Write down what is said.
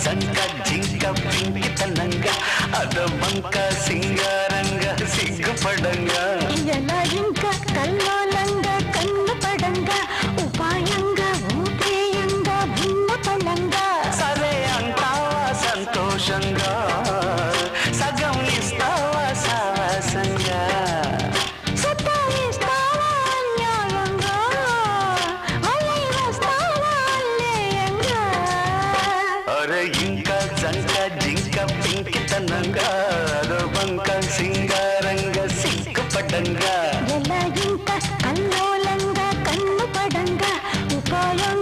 సంక జింక పింకితనంగా అదమంక సింగారంగా సిగ్గుపడంగా ఎలా ఇంకా కల్లోలంగా కన్ను పడంగా ఉపాయంగా ఊపేయంగా భిన్నపడంగా సరే అంటావా సంతోషంగా సగం ఇస్తావా సావాసంగా సతాయిస్తావా అన్యాయంగా మళ్ళీ వస్తావా అల్లేయంగా అరే ఇంకా జంక జింక పింకితనంగా అదమంక సింగారంగా సిగ్గుపడంగా ఎలా ఇంకా కల్లోలంగా కన్ను పడంగా ఉపాయం